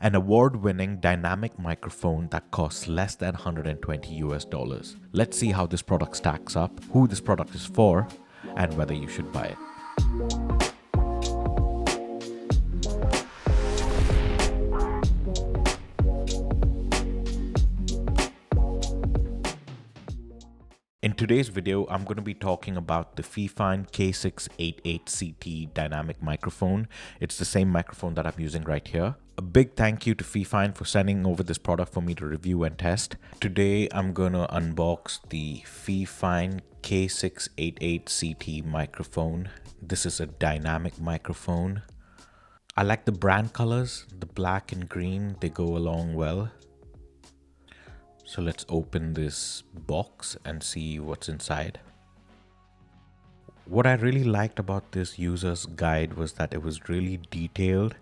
an award-winning dynamic microphone that costs less than $120. Let's see how this product stacks up, who this product is for, and whether you should buy it. In today's video, I'm going to be talking about the FiFine K688CT Dynamic Microphone. It's the same microphone that I'm using right here. A big thank you to FiFine for sending over this product for me to review and test. Today, I'm going to unbox the FiFine K688CT microphone. This is a dynamic microphone. I like the brand colors, the black and green, they go along well. So let's open this box and see what's inside. What I really liked about this user's guide was that it was really detailed.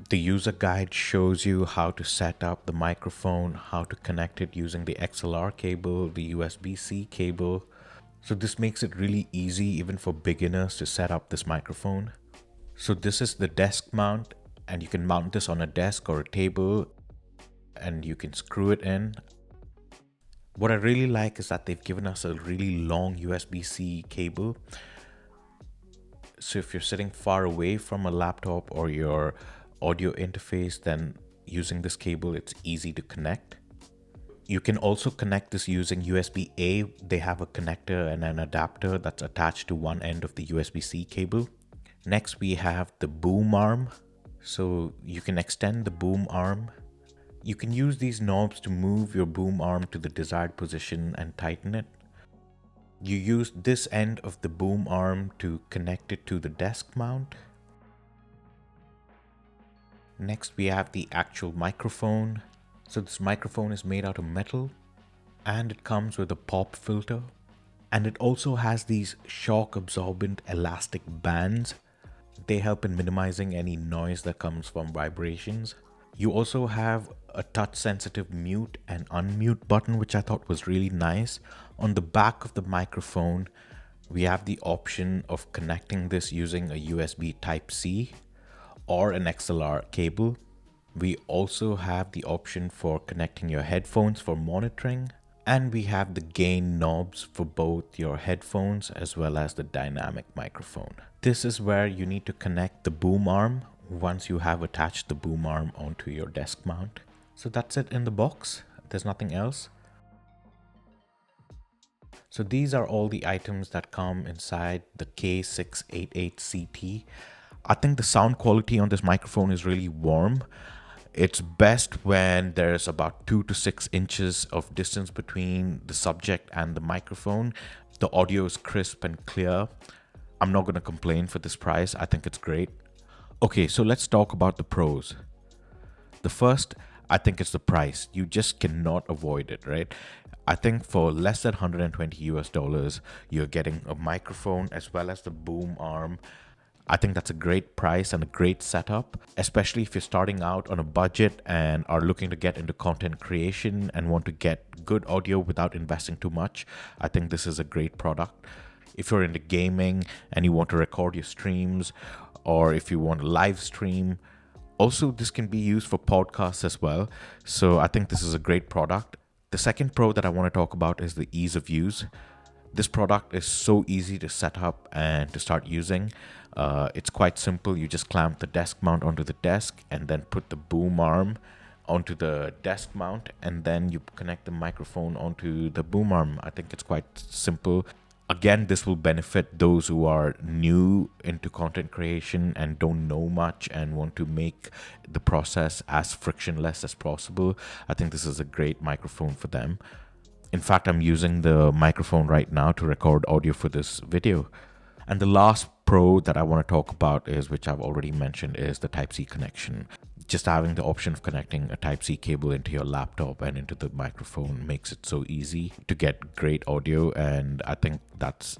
The user guide shows you how to set up the microphone, how to connect it using the XLR cable, the USB-C cable. So this makes it really easy even for beginners to set up this microphone. So this is the desk mount, and you can mount this on a desk or a table, and you can screw it in. What I really like is that they've given us a really long USB-C cable. So if you're sitting far away from a laptop or your audio interface, then using this cable, it's easy to connect. You can also connect this using USB-A. They have a connector and an adapter that's attached to one end of the USB-C cable. Next, we have the boom arm. So you can extend the boom arm. You can use these knobs to move your boom arm to the desired position and tighten it. You use this end of the boom arm to connect it to the desk mount. Next, we have the actual microphone. So this microphone is made out of metal, and it comes with a pop filter. And it also has these shock absorbent elastic bands. They help in minimizing any noise that comes from vibrations. You also have a touch-sensitive mute and unmute button, which I thought was really nice. On the back of the microphone, we have the option of connecting this using a USB Type-C or an XLR cable. We also have the option for connecting your headphones for monitoring. And we have the gain knobs for both your headphones as well as the dynamic microphone. This is where you need to connect the boom arm once you have attached the boom arm onto your desk mount. So that's it in the box. There's nothing else. So these are all the items that come inside the K688CT. I think the sound quality on this microphone is really warm. It's best when there's about 2 to 6 inches of distance between the subject and the microphone. The audio is crisp and clear. I'm not going to complain for this price. I think it's great. Okay, so let's talk about the pros. The first, I think it's the price. You just cannot avoid it, right? I think for less than $120, you're getting a microphone as well as the boom arm. I think that's a great price and a great setup, especially if you're starting out on a budget and are looking to get into content creation and want to get good audio without investing too much. I think this is a great product. If you're into gaming and you want to record your streams, or if you want to live stream, also this can be used for podcasts as well. So I think this is a great product. The second pro that I want to talk about is the ease of use. This product is so easy to set up and to start using. It's quite simple. You just clamp the desk mount onto the desk and then put the boom arm onto the desk mount, and then you connect the microphone onto the boom arm. I think it's quite simple. Again, this will benefit those who are new into content creation and don't know much and want to make the process as frictionless as possible. I think this is a great microphone for them. In fact, I'm using the microphone right now to record audio for this video. And the last pro that I want to talk about is, which I've already mentioned, is the Type-C connection. Just having the option of connecting a Type-C cable into your laptop and into the microphone makes it so easy to get great audio, and I think that's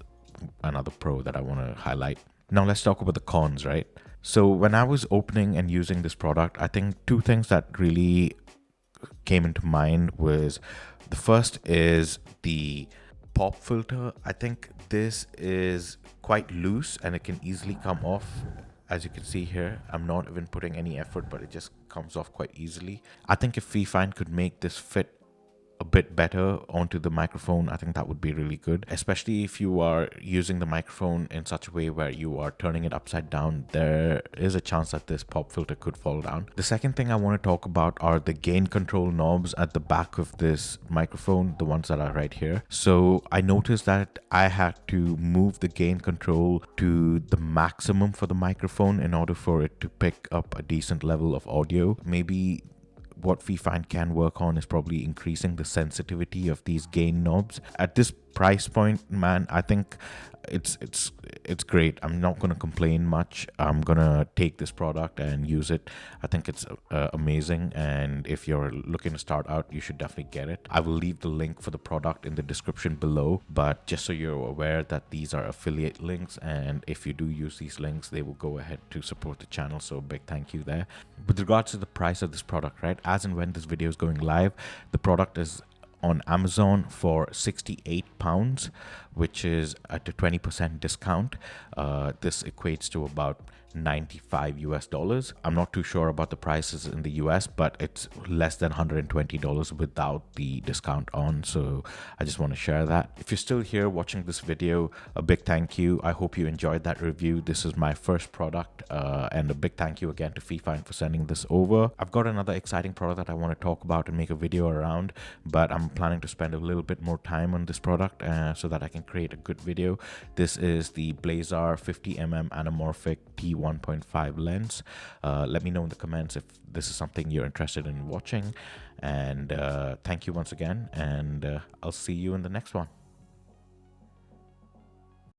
another pro that I want to highlight. Now let's talk about the cons, right? So when I was opening and using this product, I think two things that really came into mind was, the first is the pop filter. I think this is quite loose and it can easily come off. As you can see here, I'm not even putting any effort, but it just comes off quite easily. I think if FiFine could make this fit a bit better onto the microphone, I think that would be really good, especially if you are using the microphone in such a way where you are turning it upside down. There is a chance that this pop filter could fall down. The second thing I want to talk about are the gain control knobs at the back of this microphone, the ones that are right here. So I noticed that I had to move the gain control to the maximum for the microphone in order for it to pick up a decent level of audio. Maybe what FiFine can work on is probably increasing the sensitivity of these gain knobs. At this price point, man, I think it's great. I'm not gonna complain much. I'm gonna take this product and use it. I think it's amazing, and if you're looking to start out, you should definitely get it. I will leave the link for the product in the description below, but just so you're aware that these are affiliate links, and if you do use these links, they will go ahead to support the channel, so big thank you there. With regards to the price of this product, right, as and when this video is going live, the product is on Amazon for £68, which is at a 20% discount. This equates to about $95 US. I'm not too sure about the prices in the US, but it's less than $120 without the discount on. So I just want to share that. If you're still here watching this video, a big thank you. I hope you enjoyed that review. This is my first product, and a big thank you again to FiFine for sending this over. I've got another exciting product that I want to talk about and make a video around, but I'm planning to spend a little bit more time on this product so that I can create a good video. This is the Blazar 50mm anamorphic T1.5 lens. Let me know in the comments if this is something you're interested in watching, and thank you once again, and I'll see you in the next one.